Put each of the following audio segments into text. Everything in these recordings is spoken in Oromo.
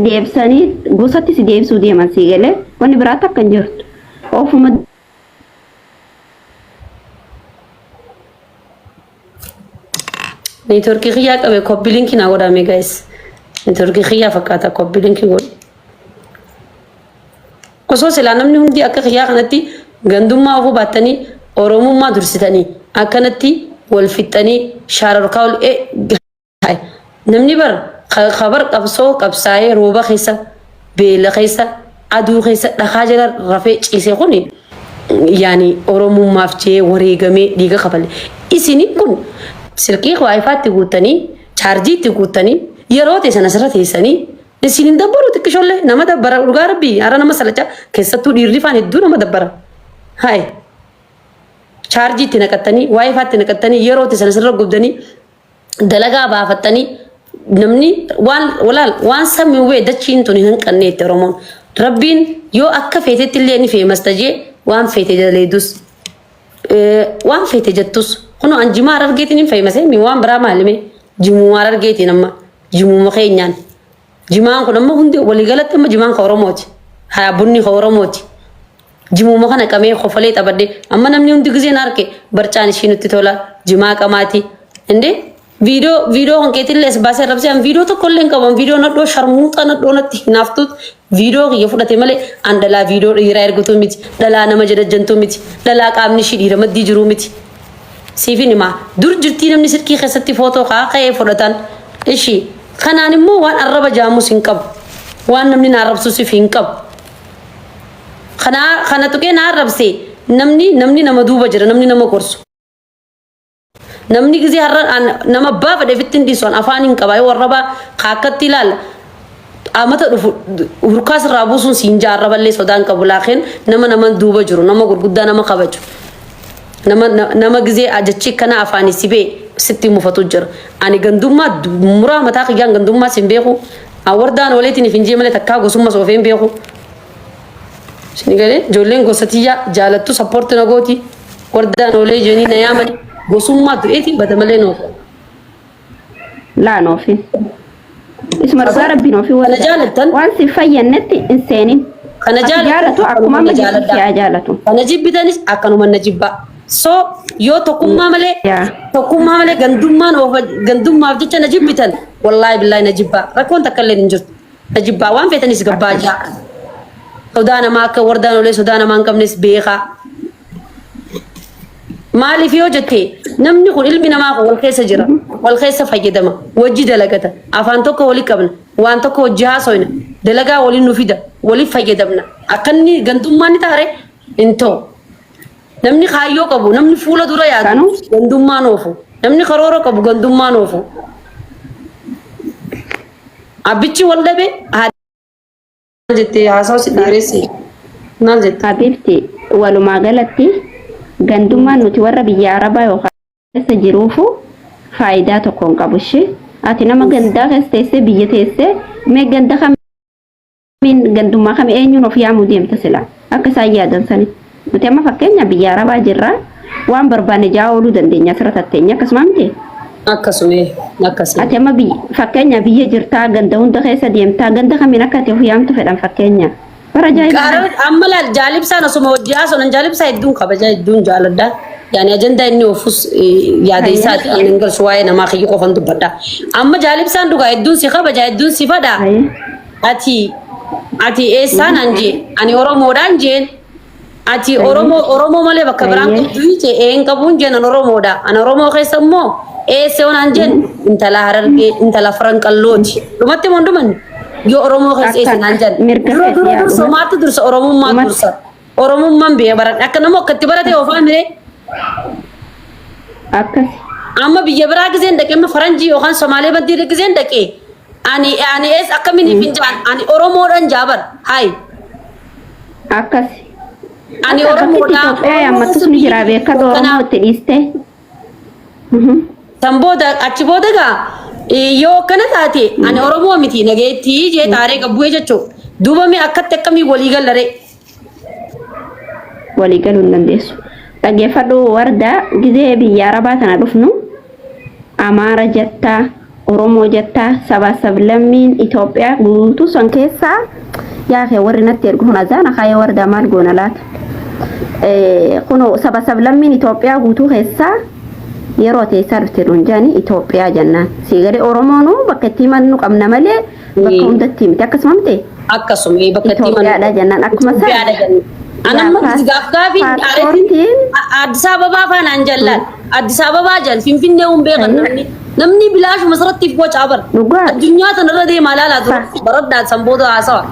deebsanii gosatti si deebisuu deeman si galee wanni biraatti akka hin jirtu ofuma network khiyya qabe copy link na godhame guys network khiyya fakkaata copy link godhe osoo silaa namni hundi akka khiyya kanatti gandummaa ofuu baattanii oromummaa dursitanii akkanatti wal fixanii shaararkaa ol namni bar khabar qabsoo qabsaa'ee rooba keessa beela keessa aduu keessa dhakaa jala rafee ciisee kuni yaani oromummaaf jee wareegamee dhiiga kafalle isini kun silkii wifi guutanii chaarjii guutanii yeroo teessan asirra teessanii isinin dabbaru xiqqisholle nama dabbara dhugaa rabbii ara nama salacha keessattuu dhiirri faan hedduu nama dabbara hay chaarjii naqattanii wifi naqattanii yeroo teessan asirra gubdanii dalagaa baafattanii namni waan samii wee dachiin tuni hin qanneetti oromoon rabbiin yoo akka feetetti illee ni feemas tajee waan feete jaleedus waan feete jettus kuno anjimaa argeetiin hin feemase mi waan biraa maalime jimuu argeetiin amma jimuu keenyaan jimaan kun amma hundi waliigalatti amma jimaan ka oromooti haa bunni ka oromooti jimuu kana qamee qofalee xabadde amma namni hundi gizeen arke barcaan ishiinutti tola jimaa qamaati inde video kan keetilles baasee rabseen video tokko illee qaban video nadhoo sharmuuxa nadhoo natti hinaaftuut video kiyya fudhate malee andalaa video dhiiraa ergutu miti dhalaa nama jedhajjantu miti dhalaa qaamni ishii dhiira maddii jiru miti siifin himaa dur jirtii namni sirkii keessatti footoo ka'ee fudhatan ishii kanaan immoo waan arraba jaamus hin qabu waan namni na arrabsuuf hin qabu kana tuqee na arrabsee namni nama duuba jira namni nama gorsu namni gizee har'a nama baafa defittin dhiisuun afaan hin qabaa yoo arraba kaakatti ilaala amata dhufu hurkaas irraa buusuun siin jaarra ballee sodaan qabu laakiin nama duuba jiru nama gurguddaa nama kabaju nama gizee ajachi kana afaan sibee sitti mufatu jira ani gandummaa muraa mataa kiyyaan gandummaa sin beeku awwardaan waleetiin finjee malee takkaa gosummaa soofeen beeku sinigale ijoolleen gosatiyyaa jaalattu sappoorti nagooti wardaan walee jenii na yaamani gosummaa du'eeti bada malee noofu laa noofi isma dhugaa rabbii noofi kana jaalattan waan si fayyannetti hin seenin kana jaalatu akkuma amma jaalatu kana jibbitanis akkanuma na jibbaa so yoo tokkummaa malee gandummaaf jecha na jibbitan wallahi billahi na jibbaa rakkoon takka illee hin jirtu na jibbaa waan feetanis gabbaa jaa sodaa namaa akka wardaan olee sodaa namaa hin qabnes beekaa maaliif yoo jette namni kun ilmi namaa kun wal keessa jira wal keessa fayyadama wajji dalagata afaan tokko wali qabna waan tokko wajji haasoyna dalagaa waliin nu fida waliif fayyadamna akkanni gandummaan ni taare intoo namni kaayyoo qabu namni fuula dura yaadu gandummaan oofu namni karoora qabu gandummaan oofu abbichi wal dhabe jette haasawu si dhiireessi maal jette abibti walumaa galatti gandummaan nuti warra biyya arabaa yookaan keessa jiruufu faayidaa tokko hin qabu shi ati nama gandaa keessa teessee biyya teessee mee ganda kamiin gandummaa kamii eenyuun of yaamuu deemta sila akka isaan yaadan sani nuti amma fakkeenya biyya arabaa jirra waan barbaanne jaa ooluu dandeenya asirra tatteenya akkasuma miti akkasuma ati amma fakkeenya biyya jirtaa ganda hunda keessa deemtaa ganda kamiin akka ati of yaamtu fedhan fakkeenya Karena amala jalib sana semua wajah sonan jalib saya idung kabaja idung jalada yani agenda ini ofus ya desa nenggal suai nama kaki kofan tu benda amma jalib sana juga idung sih kabaja idung sih pada ati esa nanje ani oromo danjen ati oromo male bakka berang duit engkau pun jenan oromo da an oromo kayak semua ese onanjen intala hararge intala frankalloji rumati mondoman yo oromo khas es nanjan duro somatu dursa oromo man be barat akana mo katti barate o famire akas amma biya bara gizen dake ma faranji o khan somale badi gizen dake ani es akamini finjan ani oromo dan jabar hai akas ani oromo da ya matus ni hirabe ka do oromo tediste tamboda achiboda ga yoo kana taate ani oromoo miti nageetti jee taaree qabu jechuun duuba mi akkatti akkamii waliigaluu hin dandeessu dhaggeeffadhu warda gizee biyya arabaa tana dhufnu amaara jettaa Oromoo jettaa sabaa sablammiin Itoophiyaa guutuu san keessaa yaa kee warri natti ergu kun azaan akaayee wardaa maal goona laata. Kun sabaa sablammiin Itoophiyaa guutuu keessaa yeroo teessaa dhufte dunjaani Itoophiyaa jennaan. Siigalee Oromoonu bakka itti himannu qabna malee bakka hundatti miti akkasuma miti. Akkasuma bakka itti himannu. Itoophiyaadha jennaan akkuma sana. Anamma gaaf Addis Ababaa faanaan jallaan Addis Ababaa jal Finfinnee beekan namni bilaash masarrattiif gocha bar addunyaa tanarra deemaa laalaa tura baraddaa sanboota haasawa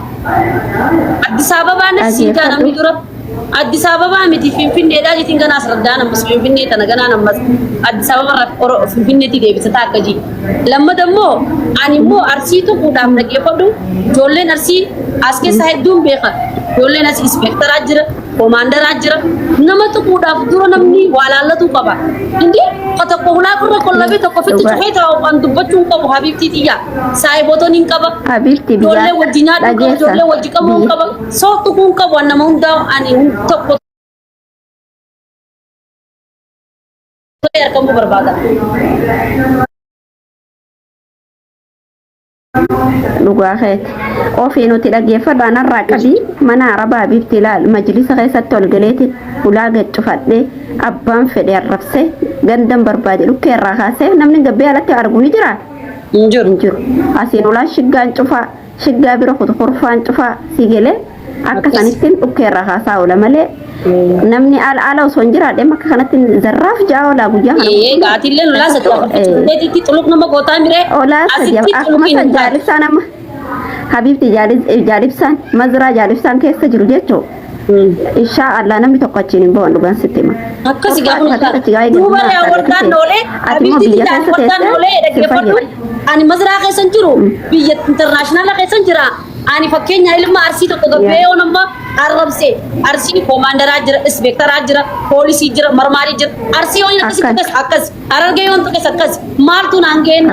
Addis Ababaa nafsii kaa namni dura Addis Ababaa miti Finfinneedhaa jitiin ganaa sardaan ammas Finfinnee tana ganaan ammas Addis Ababaa Finfinneetti deebisataa akka jii lammata immoo ani immoo arsii tuquudhaaf dhaggeeffadhu ijoolleen arsii as keessa hedduun beekan ijoolleen as inspektaraa jira koomaandaraa jira nama tuquudhaaf dura namni waa laallatu qaba indi tokko hulaa kurra kollabe tokko fitti cufee ta'u an dubbachuun qabu habiibtii xiyyaa saayibootoni hin qaba habiibtii biyyaa ijoollee wajjinaa dhugaa ijoollee wajji qabuu hin qaba soo tuquun qabu an nama hundaa ani tokko argamuu barbaada. Dhugaa keeti ofii nuti dhaggeeffadhu anarraa qabii mana arabaa bifti ilaal majlisa keessatti ol galeeti ulaa gaccufadhee abbaan fedhe arrabse gandan barbaade dhukkee irraa kaasee namni gabbee alatti argu ni jira. Injiru asiin ulaa shiggaan cufaa shiggaa bira kurfaan cufaa sigilee akka sanittiin dhukkee irraa kaasaa oola malee namni ala osoo hin jiraadhe makka kanatti zarraaf ja'a olaa guyyaa kana. Gaatillee ulaa sadii xuluq nama gootaa miree. Olaa sadii akkuma san jaalibsaa nama. Habiibti jaalibsaan mazraa jaalibsaan keessa jiru jechuu. Inshaa Allah namni tokko achiin hin bawan dhugaan sitti hima. Akkasi gaafa duuba wardaan oolee habiibti wardaan oolee dhaggeeffadhu ani mazraa keessan jiru biyya intarnaashinaala keessan jira. Ani fakkeenya ilma arsii tokko gabbee yoo nama arrabse arsii koomaandaraa jira inspektaraa jira poolisii jira marmaarii jira arsii yoo akkasi akkas arargee yoo akkas akkas maaltu naangeen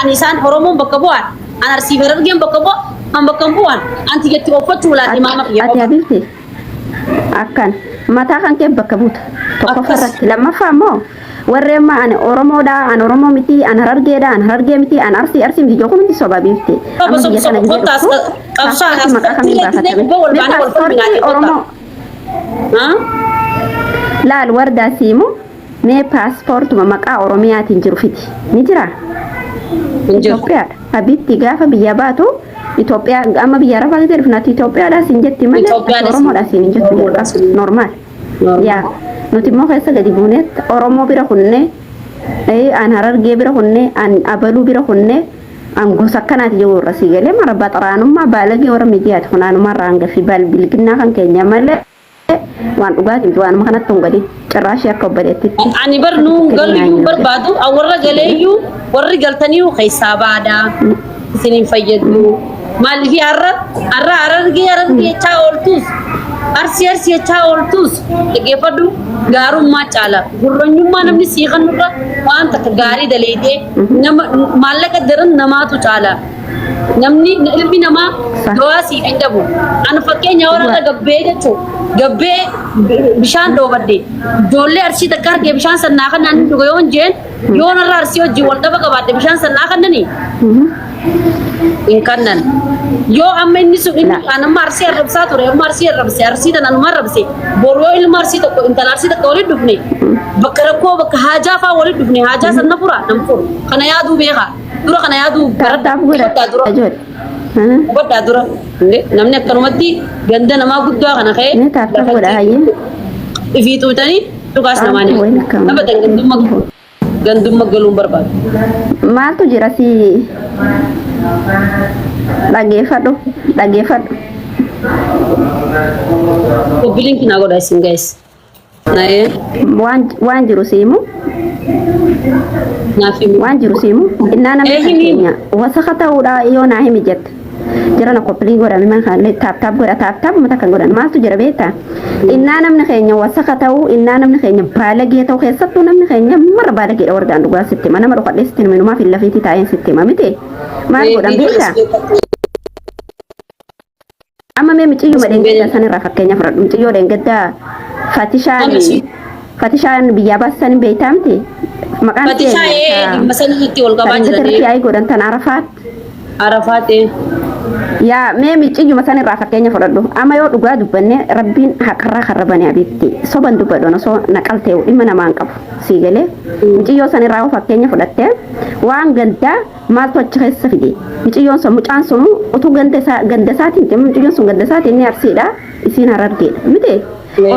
ani isaan Oromoon bakka bu'an an arsii arargeen bakka bu'a an bakka bu'an anti jetti offachuu laati maama ati habiibti akkan mataa kan kee bakka buuta tokko farratti lammaffaa immoo warreen ma ani Oromoodha an Oromoo miti an Harargeedha an Harargee miti an arsii miti joku miti soba bifti amma biyya kana giddu Oromoo laal wardaa siimu mee paaspoortuma maqaa Oromiyaatiin jiru fiti ni jira Itoophiyaadha habiibti gaafa biyya baatu Itoophiyaa amma biyya rafaatti dhufnaati Itoophiyaadha siin jetti malee Oromoodha siin jettu normaal yaa nuti immoo keessa gadi buuneet Oromoo bira kunne an Harargee bira kunne an Abaluu bira kunne an gosa akkanaati jiru irra sii galee marabaa xaraanummaa baalagee warra miidiyaati funaanumaa irraa hangafi bilbinnaa kan keenya malee waan dhugaatiin waanuma kanatti hungadi cirraashii akka obboleetti. Ani bar nuun galuyyuu barbaadu warra galeeyyuu warri galtaniyyuu keessaa baadaa isiniin fayyadu maaliif Harargee jechaa ooltus arsii jechaa ooltus dhaggeeffadhu gaarummaa caala gurranyummaa namni siiqan irra waan takka gaarii daleedee nama maallaqa daran namaatu caala namni ilmi namaa dawaa siif hin dhabu an fakkeenya warra gabbee jechuu gabbee bishaan dhoobadde ijoollee arsii takka argee bishaan sannaa kan naanni dhuga yoon jeen yoon irraa arsii wajjin wal dhaba qabaadde bishaan sannaa kannanii in kannan yoo amma inni sun inni anamma arsii arrabsaa ture amma arsii arrabse arsii tan anuma arrabse boroo ilma arsii tokko intala arsii tokko walitti dhufne bakka rakkoo bakka haajaa faa walitti dhufne haajaa san na fura nam furu kana yaaduu beekaa dura kana yaaduu baddaa dura namni akkanumatti ganda namaa guddaa kana ka'e ifiituu bitanii dhugaas namaanii nama gandummaa galuun barbaadu. Maaltu jira si dhaggeeffadhu. Obbiliin kinaa godha isin guys. Waan jiru siimu. Waan jiru siimu. Innaa namni keenya wasaka ta'uudha yoo naa himi jette. Jira na koppilii godhame man kan taap godha mata kan godhan maaltu jira beektaa innaa namni keenya wasaka ta'uu innaa namni keenya baalagee ta'uu keessattuu namni keenya mara baalageedha wardaan dhugaa sitti ma nama dhokadhee sitti minumaa fi lafiitti taa'een sitti ma miti maal godhan beektaa amma mee miciyyuu madheengaddaa sanirraa fakkeenya fudhadhu miciyyoo dheengaddaa fatishaan biyyaa baasan beektaa miti Maqaan Fatishaa dhimma sanitti wal qabaa Tartiib jiranii. yaa'ii godhan tan Arafaat. Arafaate. Yaa mee miciyyuma san irraa fakkeenya fudhadhu amma yoo dhugaa dubbanne rabbiin haqarraa karrabanii abitti soban dubbadhoon osoo naqaltee dhimma namaan qabu sii galee miciyyoo san irraa fakkeenya fudhattee waan gandaa maaltu achi keessa fide miciyyoon sun mucaan sun utuu ganda isaatiin ta'e miciyyoon sun ganda isaatiin ni arsiidha isiin harargeedha miti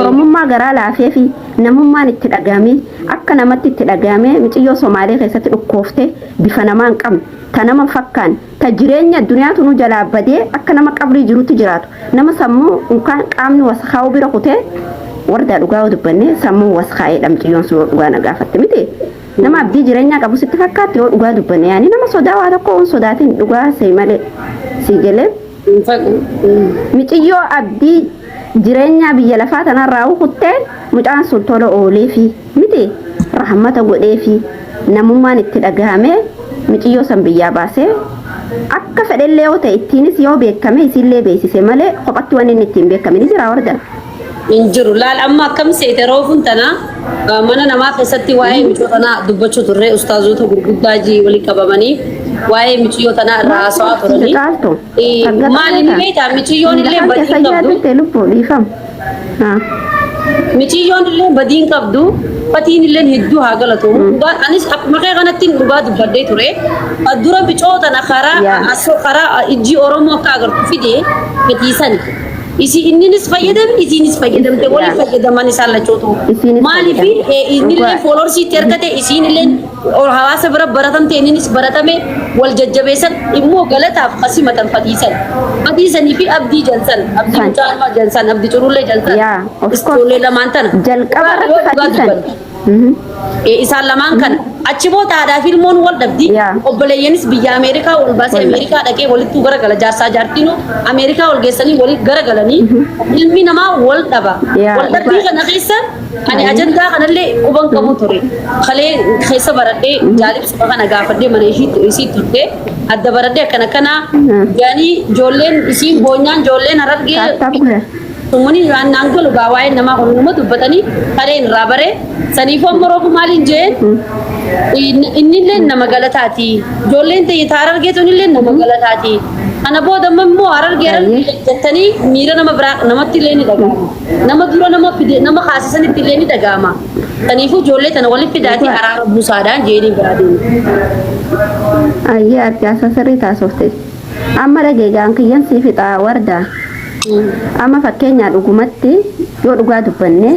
oromummaa garaa laafee fi namummaan itti dhagaame akka namatti itti dhagaame miciyyoo somaalee keessatti dhukkooftee bifa namaa hin qabne ta nama fakkaan ta jireenya addunyaatu nu jalaa badee akka nama qabrii jirutti jiraatu nama sammuu unkaan qaamni wasakaa'uu bira kutee wardaa dhugaa dubbanne sammuu wasakaa'eedha miciyyoon sun dhugaa na gaafatte miti nama abdii jireenyaa qabu sitti fakkaatti yoo dhugaa dubbanne yaani nama sodaa waa tokko on sodaatiin dhugaa see malee sii galee miciyyoo abdii jireenya biyya lafaa tanarraa kuttee mucaan sun tola oolee fi miti rahmata godhee fi namummaan itti dhagahame miciyyoo san biyyaa baasee akka fedhellee yoo ta'e ittiinis yoo beekame isillee beeksise malee kophatti waan inni ittiin beekame ni jira warda. Injiru laal amma akkam seete roofuun tana mana namaa keessatti waa'ee miccoo tanaa dubbachuu turre ustaazota gurguddaa jii walii qabamanii waa'ee miccoo tanaa irraa haasawaa turanii. Maali ni beektaa micciyoon illee badiin qabdu. Micciyoon illee badiin qabdu. Fatiin illee hedduu haa galatoomuu. Anis akkuma kee kanatti dhugaa dubbadhee ture. Dura miccoo tana karaa ijji Oromoo akka agartu fidee fetiisani. Innis fayyadame isiinis fayyadamte waliin fayyadaman isaan lachootu maaliif innillee foolorsiitti ergate isiinillee hawaasa bira baratamte innis baratame wal jajjabeessan immoo galataaf qasimatan fatiisanii fi abdii jansan abdii mucaalmaa jansan abdii curullee jansan istoollee lamaan tana jalqaba irratti fatiisan isaan lamaan kana achi booda haadhaa fi ilmoon wal dhabdi obboleeyyanis biyya Ameerikaa wal baasee Ameerikaa dhaqee walittuu garagala jaarsaa jaartiinuu Ameerikaa wal geessanii walit garagalanii ilmi namaa wal dhaba wal dhabbii kana keessa ani ajandaa kanallee quban qabu ture kalee keessa baradhee jaalibsuma kana gaafadhee mana isii turte adda baradhee akkana kana yaani ijoolleen isiin boonyaan ijoolleen harargee Sumuni naan galu gawaa'ee namaa hunuma dubbatanii kaleen irraa bare saniifoo moroofu maaliin jeen innillee nama galataati ijoolleen ta'e harargeetuun illee nama galataati kana booda immoo harargee jettanii miira nama biraa namatti illee ni dhaga'ama nama dura nama kaasisanitti illee ni dhaga'ama saniifuu ijoollee tana walitti fidaatee araara buusaadhaan jeeniin biraa deemu. Ayyee addaasa sirrii taasofte amma dhageegaan kiyyan sii fixaa wardaa. Amma fakkeenyaa dhugumatti yoo dhugaa dubbanne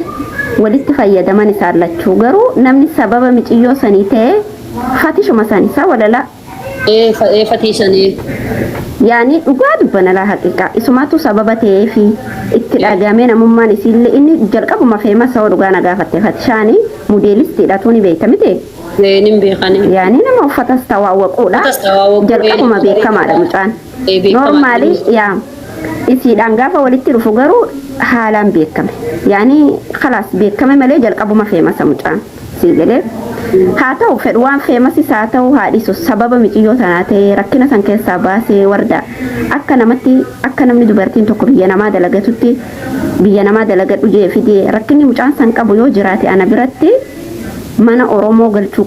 walitti fayyadaman isaan lachuu garuu namni sababa miciyyoo sanii ta'e fatishuma sanisaa walala fatiisanii yaani dhugaa dubbana laa haqiqa isumatu sababa ta'ee fi itti dhagame namummaan isiillee inni jalqabuma feemasa yoo dhugaa na gaafatte fatishaanii mudeelistiidha tuuni beekamite nin beekani yaani nama uffatas tawaawwaquudha jalqabuma beekamaadha mucaan normaali yaa isiidhaan gaafa walitti dhufu garuu haalaan beekame yaani khalaas beekame malee jalqabuma feemasa mucaan sii galee haa ta'u fedhu waan feemasis haa ta'u haadhisu sababa miciyyoo sanaa ta'ee rakkina san keessaa baasee warda akka namni dubartiin tokko biyya namaa dalagatutti biyya namaa dalagadhu jee fidee rakkinni mucaan san qabu yoo jiraate ana biratti mana Oromoo galchuu